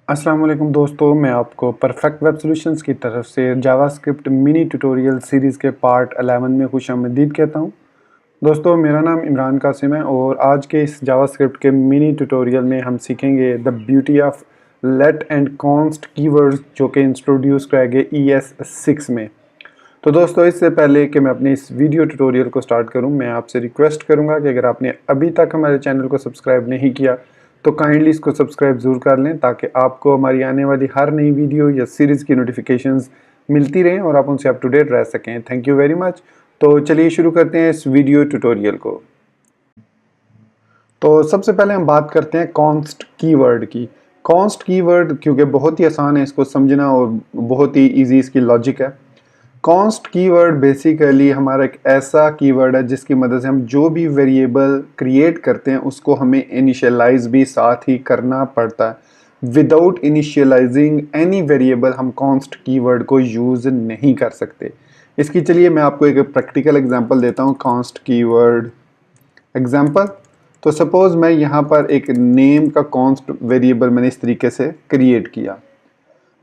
अस्सलाम वालेकुम दोस्तों, मैं आपको परफेक्ट वेब सॉल्यूशंस की तरफ से जावास्क्रिप्ट मिनी ट्यूटोरियल सीरीज़ के पार्ट 11 में खुशामदीद कहता हूं। दोस्तों, मेरा नाम इमरान कासिम है और आज के इस जावास्क्रिप्ट के मिनी ट्यूटोरियल में हम सीखेंगे the beauty of let and const keywords जो कि इंट्रोड्यूस कराए गए ES6 में। तो दोस्तों, इससे पहले कि मैं अपने इस वीडियो ट्यूटोरियल को स्टार्ट करूं, मैं आपसे रिक्वेस्ट करूंगा कि अगर आपने अभी तक हमारे चैनल को सब्सक्राइब नहीं किया तो काइंडली इसको सब्सक्राइब ज़रूर कर लें ताकि आपको हमारी आने वाली हर नई वीडियो या सीरीज़ की नोटिफिकेशंस मिलती रहें और आप उनसे अप टू डेट रह सकें। Thank you very much. तो चलिए शुरू करते हैं इस वीडियो ट्यूटोरियल को। तो सबसे पहले हम बात करते हैं कॉन्स्ट कीवर्ड की। कॉन्स्ट कीवर्ड क्योंकि बहुत ही आसान है इसको समझना और बहुत ही ईजी इसकी लॉजिक है। कॉन्स्ट कीवर्ड बेसिकली हमारा एक ऐसा कीवर्ड है जिसकी मदद से हम जो भी वेरिएबल क्रिएट करते हैं उसको हमें इनिशियलाइज भी साथ ही करना पड़ता है। विदाउट इनिशियलाइजिंग एनी वेरिएबल हम कॉन्स्ट कीवर्ड को यूज़ नहीं कर सकते। इसकी चलिए मैं आपको एक प्रैक्टिकल एग्जांपल देता हूँ। कॉन्स्ट कीवर्ड एग्जांपल, तो सपोज़ मैं यहाँ पर एक नेम का कॉन्स्ट वेरिएबल मैंने इस तरीके से क्रिएट किया।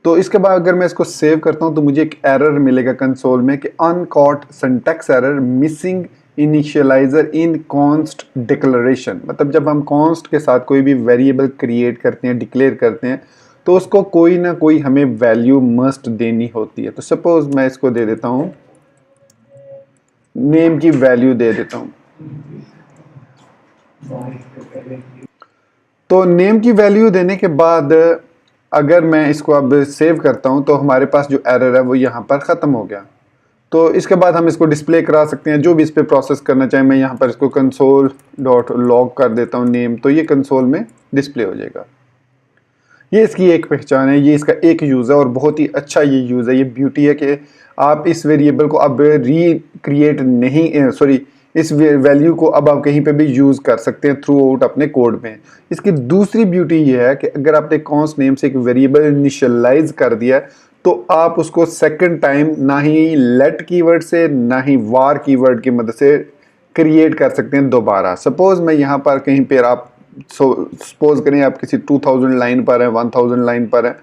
तो इसके बाद अगर मैं इसको सेव करता हूं तो मुझे एक एरर मिलेगा कंसोल में कि uncaught syntax error missing initializer in const declaration. मतलब जब हम कॉन्स्ट के साथ कोई भी वेरिएबल क्रिएट करते हैं, डिक्लेयर करते हैं, तो उसको कोई ना कोई हमें वैल्यू मस्ट देनी होती है। तो सपोज मैं इसको दे देता हूं, नेम की वैल्यू दे देता हूं। तो नेम की वैल्यू देने के बाद अगर मैं इसको अब सेव करता हूं तो हमारे पास जो एरर है वो यहाँ पर ख़त्म हो गया। तो इसके बाद हम इसको डिस्प्ले करा सकते हैं, जो भी इस पर प्रोसेस करना चाहें। मैं यहाँ पर इसको console.log कर देता हूँ नेम, तो ये कंसोल में डिस्प्ले हो जाएगा। ये इसकी एक पहचान है, ये इसका एक यूज़ है और बहुत ही अच्छा ये यूज़ है। ये ब्यूटी है कि आप इस वेरिएबल को अब रिक्रिएट नहीं इस वैल्यू को अब आप कहीं पे भी यूज़ कर सकते हैं थ्रू आउट अपने कोड में। इसकी दूसरी ब्यूटी ये है कि अगर आपने कॉन्स्ट नेम से एक वेरिएबल इनिशियलाइज कर दिया है तो आप उसको सेकंड टाइम ना ही लेट कीवर्ड से ना ही वार कीवर्ड की मदद से क्रिएट कर सकते हैं दोबारा। सपोज मैं यहाँ पर कहीं पर आप सपोज करें आप किसी 2000 लाइन पर है, 1000 लाइन पर है,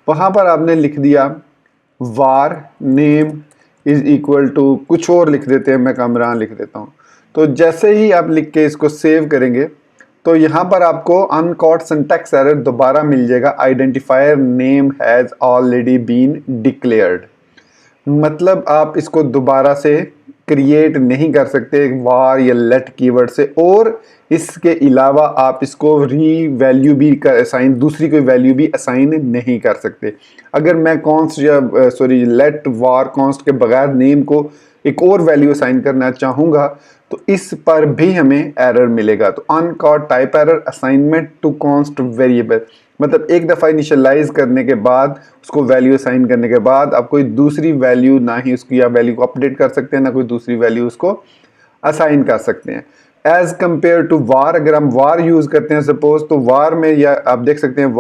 वहाँ पर आपने लिख दिया वार नेम इज इक्वल टू कुछ और लिख देते हैं, मैं कामरान लिख देता हूँ। तो जैसे ही आप लिख के इसको सेव करेंगे तो यहाँ पर आपको अनकॉट सिंटैक्स एरर दोबारा मिल जाएगा, identifier name has already been declared. मतलब आप इसको दोबारा से क्रिएट नहीं कर सकते वार या लेट कीवर्ड से, और इसके अलावा आप इसको री वैल्यू भी असाइन, दूसरी कोई वैल्यू भी असाइन नहीं कर सकते। अगर मैं कॉन्स्ट या लेट वार कॉन्स्ट के बगैर नेम को एक और वैल्यू असाइन करना चाहूँगा तो इस पर भी हमें एरर मिलेगा। तो uncaught type error assignment to const variable, मतलब एक दफ़ा इनिशियलाइज करने के बाद उसको वैल्यू असाइन करने के बाद आप कोई दूसरी वैल्यू ना ही उसकी या वैल्यू को अपडेट कर सकते हैं, ना कोई दूसरी वैल्यू उसको असाइन कर सकते हैं। एज कंपेयर टू वार, अगर हम वार यूज़ करते हैं सपोज, तो वार में या आप देख सकते हैं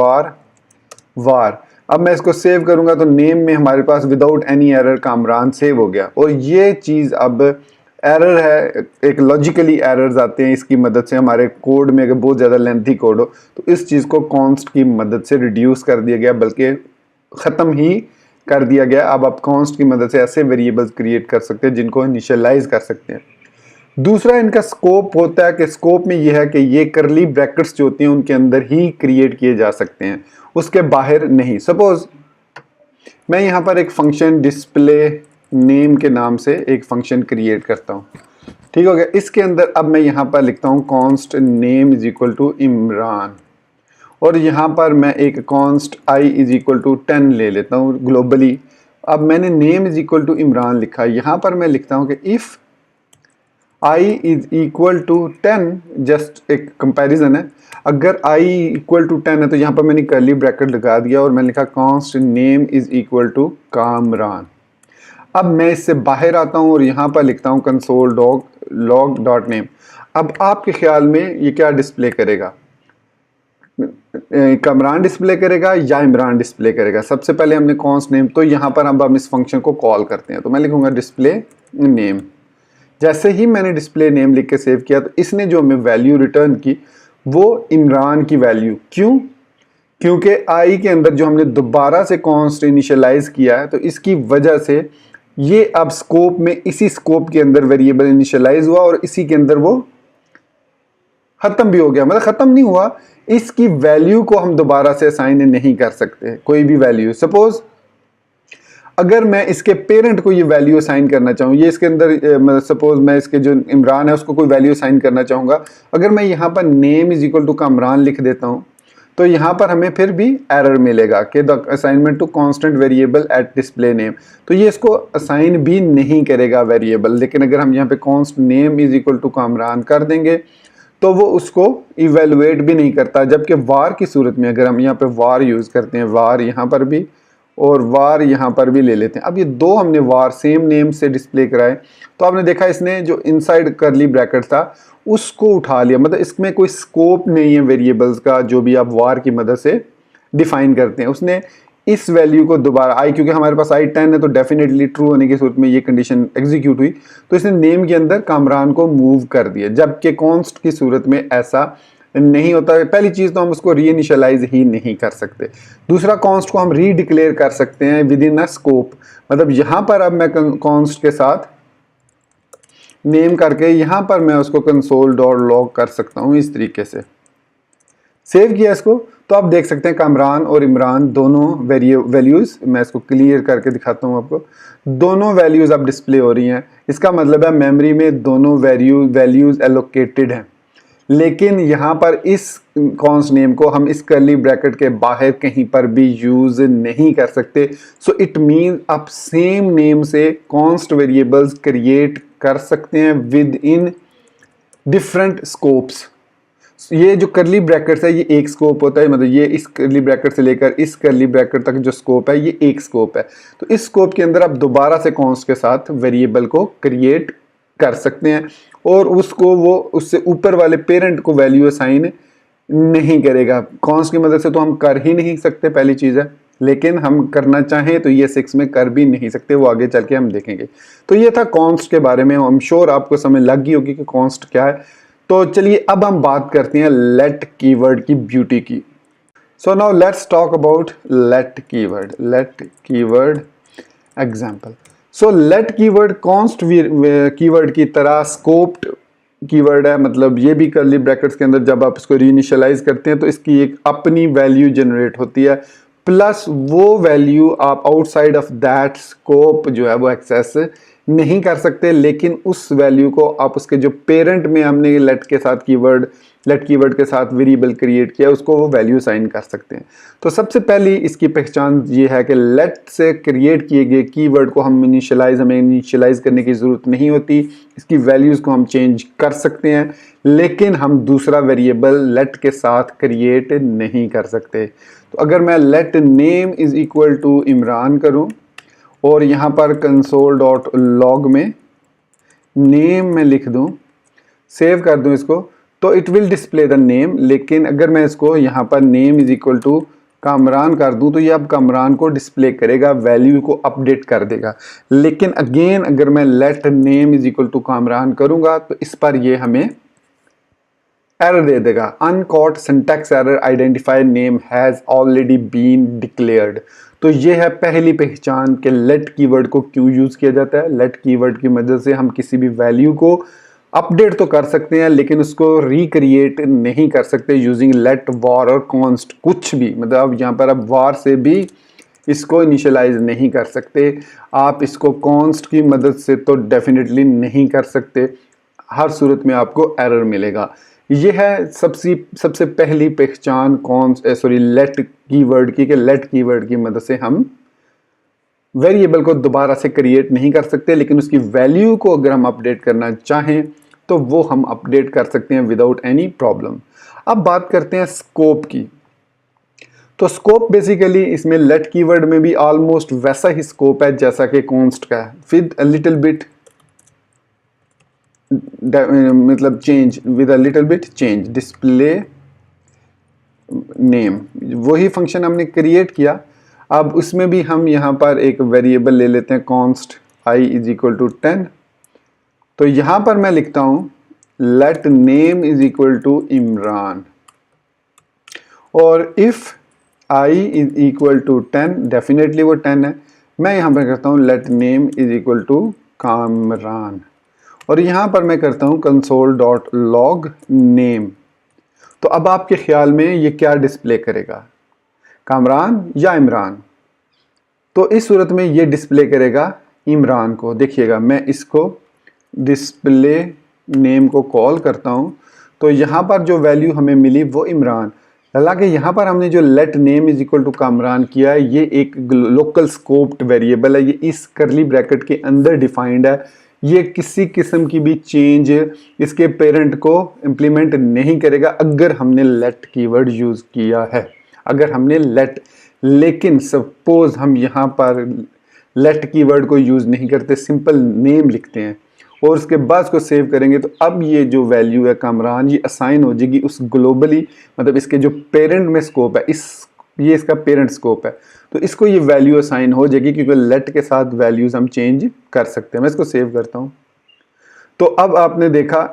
वार अब मैं इसको सेव करूंगा तो नेम में हमारे पास without any error Kamran save हो गया। और ये चीज़ अब एरर है, एक लॉजिकली एरर्स आते हैं इसकी मदद से हमारे कोड में। अगर बहुत ज़्यादा लेंथी कोड हो तो इस चीज़ को कॉन्स्ट की मदद से रिड्यूस कर दिया गया, बल्कि ख़त्म ही कर दिया गया। अब आप कॉन्स्ट की मदद से ऐसे वेरिएबल्स क्रिएट कर सकते हैं जिनको इनिशियलाइज कर सकते हैं। दूसरा इनका स्कोप होता है कि स्कोप में यह है कि ये करली ब्रैकेट्स जो होती हैं उनके अंदर ही क्रिएट किए जा सकते हैं, उसके बाहर नहीं। सपोज मैं यहाँ पर एक फंक्शन डिस्प्ले नेम के नाम से एक फंक्शन क्रिएट करता हूँ, ठीक हो गया। इसके अंदर अब मैं यहाँ पर लिखता हूँ const name is equal to Imran, और यहाँ पर मैं एक const I is equal to 10 ले लेता हूँ ग्लोबली। अब मैंने name is equal to Imran लिखा, यहाँ पर मैं लिखता हूँ कि if i is equal to 10, just एक कंपैरिजन है। अगर i इक्वल टू 10 है तो यहाँ पर मैंने कर्ली ब्रैकेट लगा दिया और मैंने लिखा const name is equal to Kamran. अब मैं इससे बाहर आता हूँ और यहाँ पर लिखता हूँ console.log.name। अब आपके ख्याल में ये क्या डिस्प्ले करेगा, कामरान डिस्प्ले करेगा या इमरान डिस्प्ले करेगा? सबसे पहले हमने कॉन्स्ट नेम, तो यहाँ पर हम इस फंक्शन को कॉल करते हैं, तो मैं लिखूंगा डिस्प्ले नेम। जैसे ही मैंने डिस्प्ले नेम लिख के सेव किया तो इसने जो हमें वैल्यू रिटर्न की वो इमरान की वैल्यू। क्यों? क्योंकि आई के अंदर जो हमने दोबारा से कॉन्स्ट इनिशियलाइज किया है, तो इसकी वजह से ये अब स्कोप में, इसी स्कोप के अंदर वेरिएबल इनिशियलाइज हुआ और इसी के अंदर वो खत्म भी हो गया। मतलब खत्म नहीं हुआ, इसकी वैल्यू को हम दोबारा से असाइन नहीं कर सकते कोई भी वैल्यू। सपोज अगर मैं इसके पेरेंट को ये वैल्यू असाइन करना चाहूँ, ये इसके अंदर सपोज मैं इसके जो इमरान है उसको कोई वैल्यू असाइन करना चाहूँगा, अगर मैं यहाँ पर name is equal to Kamran लिख देता हूँ, तो यहाँ पर हमें फिर भी एरर मिलेगा कि the assignment to constant variable at display name. तो ये इसको असाइन भी नहीं करेगा वेरिएबल। लेकिन अगर हम यहाँ पे const name is equal to Kamran कर देंगे तो वो उसको इवेलुएट भी नहीं करता। जबकि वार की सूरत में अगर हम यहाँ पे वार यूज़ करते हैं, वार यहाँ पर भी और वार यहाँ पर भी ले लेते हैं। अब ये दो हमने वार सेम नेम से डिस्प्ले कराए, तो आपने देखा इसने जो इनसाइड करली ब्रैकेट था उसको उठा लिया। मतलब इसमें कोई स्कोप नहीं है वेरिएबल्स का जो भी आप वार की मदद से डिफाइन करते हैं। उसने इस वैल्यू को दोबारा आई, क्योंकि हमारे पास आई 10 है तो डेफिनेटली ट्रू होने की सूरत में ये कंडीशन एग्जीक्यूट हुई, तो इसने नेम के अंदर कामरान को मूव कर दिया। जबकि कॉन्स्ट की सूरत में ऐसा नहीं होता है। पहली चीज़ तो हम उसको री इनिशियलाइज ही नहीं कर सकते। दूसरा, कॉन्स्ट को हम री डिक्लेयर कर सकते हैं विद इन अ स्कोप। मतलब यहाँ पर अब मैं कॉन्स्ट के साथ नेम करके यहाँ पर मैं उसको कंसोल डॉट लॉग कर सकता हूँ इस तरीके से। सेव किया इसको, तो आप देख सकते हैं कामरान और इमरान दोनों वैल्यूज़, मैं इसको क्लियर करके दिखाता हूँ आपको, दोनों वैल्यूज़ अब डिस्प्ले हो रही हैं। इसका मतलब है मेमोरी में दोनों वैल्यूज़ एलोकेटेड हैं। लेकिन यहाँ पर इस कॉन्स्ट नेम को हम इस कर्ली ब्रैकेट के बाहर कहीं पर भी यूज़ नहीं कर सकते। सो इट मीन आप सेम नेम से कॉन्स्ट वेरिएबल्स क्रिएट कर सकते हैं विद इन डिफरेंट स्कोप्स। ये जो करली ब्रैकेट्स है ये एक स्कोप होता है, मतलब ये इस करली ब्रैकेट से लेकर इस करली ब्रैकेट तक जो स्कोप है ये एक स्कोप है। तो इस स्कोप के अंदर आप दोबारा से कॉन्स्ट के साथ वेरिएबल को क्रिएट कर सकते हैं और उसको वो उससे ऊपर वाले पेरेंट को वैल्यू असाइन नहीं करेगा। कॉन्स्ट की मदद से तो हम कर ही नहीं सकते, पहली चीज़ है। लेकिन हम करना चाहें तो ये 6 में कर भी नहीं सकते, वो आगे चल के हम देखेंगे। तो ये था कॉन्स्ट के बारे में। आई एम श्योर आपको समझ लग गई होगी कि कॉन्स्ट क्या है। तो चलिए अब हम बात करते हैं लेट कीवर्ड की ब्यूटी की। So now let's talk about let keyword. Let keyword example. So let keyword const keyword की तरह स्कोप्ड कीवर्ड है। मतलब ये भी कर्ली ब्रैकेट्स के अंदर जब आप इसको रीइनिशियलाइज करते हैं तो इसकी एक अपनी वैल्यू जनरेट होती है, प्लस वो वैल्यू आप आउटसाइड ऑफ दैट स्कोप जो है वो एक्सेस नहीं कर सकते। लेकिन उस वैल्यू को आप उसके जो पेरेंट में हमने लेट कीवर्ड के साथ वेरिएबल क्रिएट किया उसको वो वैल्यू साइन कर सकते हैं। तो सबसे पहली इसकी पहचान ये है कि लेट से क्रिएट किए गए कीवर्ड को हमें इनिशियलाइज करने की ज़रूरत नहीं होती। इसकी वैल्यूज़ को हम चेंज कर सकते हैं, लेकिन हम दूसरा वेरिएबल लेट के साथ क्रिएट नहीं कर सकते। तो अगर मैं let name is equal to Imran करूं और यहाँ पर कंसोल डॉट लॉग में नेम में लिख दूं, सेव कर दूं इसको, तो it will display the name. लेकिन अगर मैं इसको यहाँ पर name is equal to Kamran कर दूं तो ये अब कामरान को डिस्प्ले करेगा, वैल्यू को अपडेट कर देगा। लेकिन अगेन अगर मैं let name is equal to Kamran करूंगा तो इस पर ये हमें एरर दे देगा। Uncaught syntax error, identify name has already been declared. तो ये है पहली पहचान कि लेट कीवर्ड को क्यों यूज किया जाता है। लेट कीवर्ड की मदद से हम किसी भी वैल्यू को अपडेट तो कर सकते हैं लेकिन उसको रिक्रिएट नहीं कर सकते यूजिंग लेट, वार और कॉन्स्ट, कुछ भी। मतलब अब यहाँ पर अब वार से भी इसको इनिशियलाइज नहीं कर सकते, आप इसको कॉन्स्ट की मदद से तो डेफिनेटली नहीं कर सकते। हर सूरत में आपको एरर मिलेगा। ये है सबसे पहली पहचान लेट कीवर्ड की, कि लेट कीवर्ड की मदद से हम वेरिएबल को दोबारा से क्रिएट नहीं कर सकते, लेकिन उसकी वैल्यू को अगर हम अपडेट करना चाहें तो वो हम अपडेट कर सकते हैं विदाउट एनी प्रॉब्लम। अब बात करते हैं स्कोप की। तो स्कोप बेसिकली इसमें लेट कीवर्ड में भी ऑलमोस्ट वैसा ही स्कोप है जैसा कि कॉन्स्ट का है, विद अ लिटिल बिट मतलब change, with a little bit change. Display name, वही फंक्शन हमने क्रिएट किया। अब उसमें भी हम यहाँ पर एक वेरिएबल ले लेते हैं const I is equal to 10। तो यहाँ पर मैं लिखता हूँ let name is equal to Imran, और if I is equal to 10, definitely वो 10 है। मैं यहाँ पर करता हूँ let name is equal to Kamran, और यहाँ पर मैं करता हूँ कंसोल डॉट लॉग नेम। तो अब आपके ख्याल में ये क्या डिस्प्ले करेगा, कामरान या इमरान? तो इस सूरत में ये डिस्प्ले करेगा इमरान को। देखिएगा मैं इसको डिस्प्ले नेम को कॉल करता हूँ, तो यहाँ पर जो वैल्यू हमें मिली वो इमरान। हालांकि यहाँ पर हमने जो let name is equal to Kamran किया है, ये एक लोकल स्कोप्ड वेरिएबल है, ये इस करली ब्रैकेट के अंदर डिफाइंड है। ये किसी किस्म की भी चेंज इसके पेरेंट को इम्प्लीमेंट नहीं करेगा अगर हमने लेट कीवर्ड यूज किया है। अगर हमने लेट, लेकिन सपोज हम यहाँ पर लेट कीवर्ड को यूज नहीं करते, सिंपल नेम लिखते हैं और उसके बाद उसको सेव करेंगे, तो अब ये जो वैल्यू है कामरान, ये असाइन हो जाएगी उस ग्लोबली, मतलब इसके जो पेरेंट में स्कोप है, ये इसका पेरेंट स्कोप है, तो इसको ये वैल्यू असाइन हो जाएगी क्योंकि लेट के साथ वैल्यूज हम चेंज कर सकते हैं। मैं इसको सेव करता हूँ। तो अब आपने देखा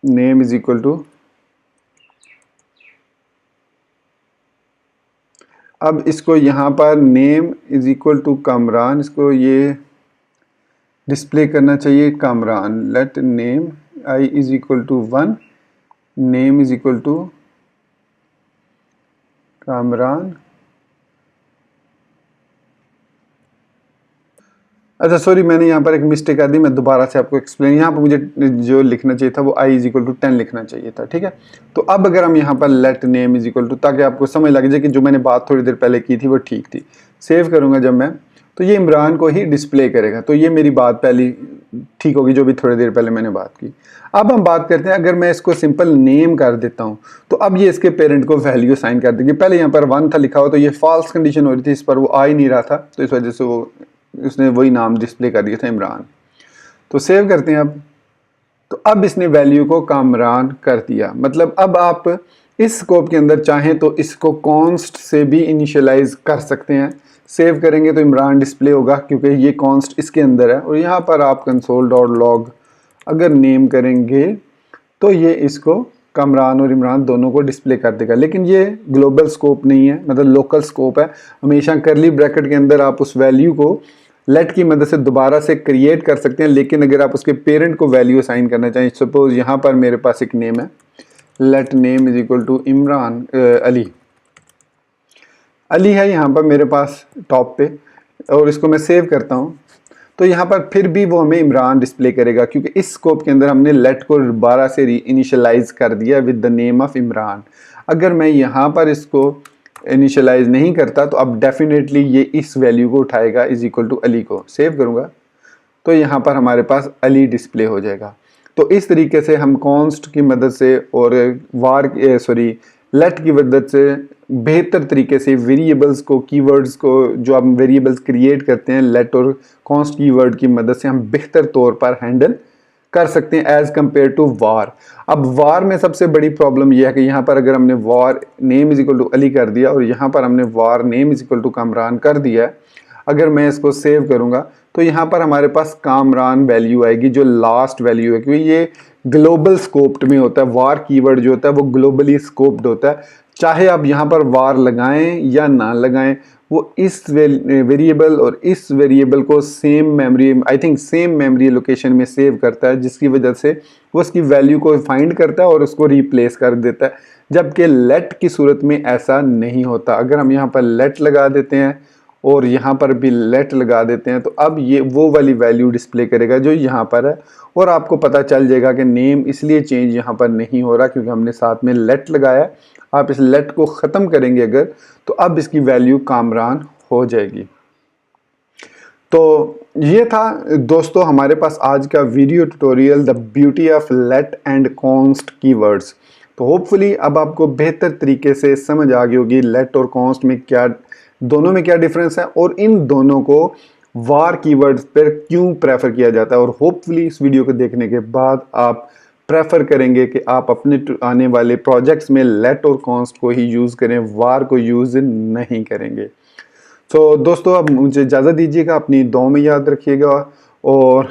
नेम इज इक्वल टू, अब इसको यहाँ पर name is equal to Kamran, इसको ये डिस्प्ले करना चाहिए Kamran. Let name I is equal to 1, name is equal to Kamran. अच्छा सॉरी, मैंने यहाँ पर एक मिस्टेक कर दी, मैं दोबारा से आपको एक्सप्लेन, यहाँ पर मुझे जो लिखना चाहिए था वो आई इज इक्वल टू 10 लिखना चाहिए था, ठीक है। तो अब अगर हम यहाँ पर let name is equal to, ताकि आपको समझ लग जाए कि जो मैंने बात थोड़ी देर पहले की थी वो ठीक थी, सेव करूँगा जब मैं, तो ये इमरान को ही डिस्प्ले करेगा। तो ये मेरी बात पहली ठीक होगी जो भी थोड़ी देर पहले मैंने बात की। अब हम बात करते हैं, अगर मैं इसको सिंपल नेम कर देता हूँ तो अब ये इसके पेरेंट को वैल्यू साइन कर देगी। पहले यहाँ पर 1 था लिखा हुआ, तो ये फॉल्स कंडीशन हो रही थी, इस पर वो आ ही नहीं रहा था, तो इस वजह से वो उसने वही नाम डिस्प्ले कर दिया था इमरान। तो सेव करते हैं अब, तो अब इसने वैल्यू को कामरान कर दिया। मतलब अब आप इस स्कोप के अंदर चाहें तो इसको कॉन्स्ट से भी इनिशियलाइज कर सकते हैं। सेव करेंगे तो इमरान डिस्प्ले होगा क्योंकि ये कॉन्स्ट इसके अंदर है, और यहाँ पर आप कंसोल डॉट लॉग अगर नेम करेंगे तो ये इसको कामरान और इमरान दोनों को डिस्प्ले कर देगा। लेकिन ये ग्लोबल स्कोप नहीं है, मतलब लोकल स्कोप है। हमेशा करली ब्रैकेट के अंदर आप उस वैल्यू को लेट की मदद से दोबारा से क्रिएट कर सकते हैं, लेकिन अगर आप उसके पेरेंट को वैल्यू असाइन करना चाहें, सपोज यहाँ पर मेरे पास एक नेम है, let name is equal to Imran, Ali है यहाँ पर मेरे पास टॉप पे, और इसको मैं सेव करता हूँ, तो यहाँ पर फिर भी वो हमें इमरान डिस्प्ले करेगा क्योंकि इस स्कोप के अंदर हमने लेट को दोबारा से री इनिशियलाइज कर दिया with the name of Imran. अगर मैं यहाँ पर इसको इनिशियलाइज नहीं करता तो अब डेफिनेटली ये इस वैल्यू को उठाएगा इज इक्वल टू अली को। सेव करूँगा तो यहाँ पर हमारे पास अली डिस्प्ले हो जाएगा। तो इस तरीके से हम कॉन्स्ट की मदद से और लेट की मदद से बेहतर तरीके से वेरिएबल्स को, कीवर्ड्स को, जो हम वेरिएबल्स क्रिएट करते हैं लेट और कॉन्स्ट कीवर्ड की मदद से, हम बेहतर तौर पर हैंडल कर सकते हैं एज कंपेयर टू वार। अब वार में सबसे बड़ी प्रॉब्लम यह है कि यहाँ पर अगर हमने var name is equal to Ali कर दिया और यहाँ पर हमने var name is equal to Kamran कर दिया है, अगर मैं इसको सेव करूँगा तो यहाँ पर हमारे पास कामरान वैल्यू आएगी जो लास्ट वैल्यू है, क्योंकि ये ग्लोबल स्कोप्ड में होता है। वार कीवर्ड जो होता है वो ग्लोबली स्कोप्ड होता है। चाहे आप यहाँ पर वार लगाएं या ना लगाएं, वो इस वेरिएबल और इस वेरिएबल को same memory, I think same memory location में सेव करता है, जिसकी वजह से वो उसकी वैल्यू को फाइंड करता है और उसको रिप्लेस कर देता है। जबकि लेट की सूरत में ऐसा नहीं होता। अगर हम यहाँ पर लेट लगा देते हैं और यहाँ पर भी लेट लगा देते हैं तो अब ये वो वाली वैल्यू डिस्प्ले करेगा जो यहाँ पर है, और आपको पता चल जाएगा कि नेम इसलिए चेंज यहाँ पर नहीं हो रहा क्योंकि हमने साथ में लेट लगाया। आप इस लेट को ख़त्म करेंगे अगर, तो अब इसकी वैल्यू कामरान हो जाएगी। तो ये था दोस्तों हमारे पास आज का video tutorial, the beauty of let and const keywords. तो होपफुली अब आपको बेहतर तरीके से समझ आ गई होगी लेट और कॉन्स्ट में क्या, दोनों में क्या डिफरेंस है और इन दोनों को वार कीवर्ड्स पर क्यों प्रेफर किया जाता है। और होपफुली इस वीडियो को देखने के बाद आप प्रेफर करेंगे कि आप अपने आने वाले प्रोजेक्ट्स में लेट और कॉन्स्ट को ही यूज़ करें, वार को यूज़ नहीं करेंगे। तो दोस्तों अब मुझे इजाज़त दीजिएगा, अपनी दुआ में याद रखिएगा, और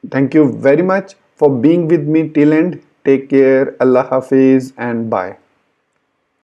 thank you very much for being with me till end. Take care, अल्लाह हाफिज़ एंड बाय।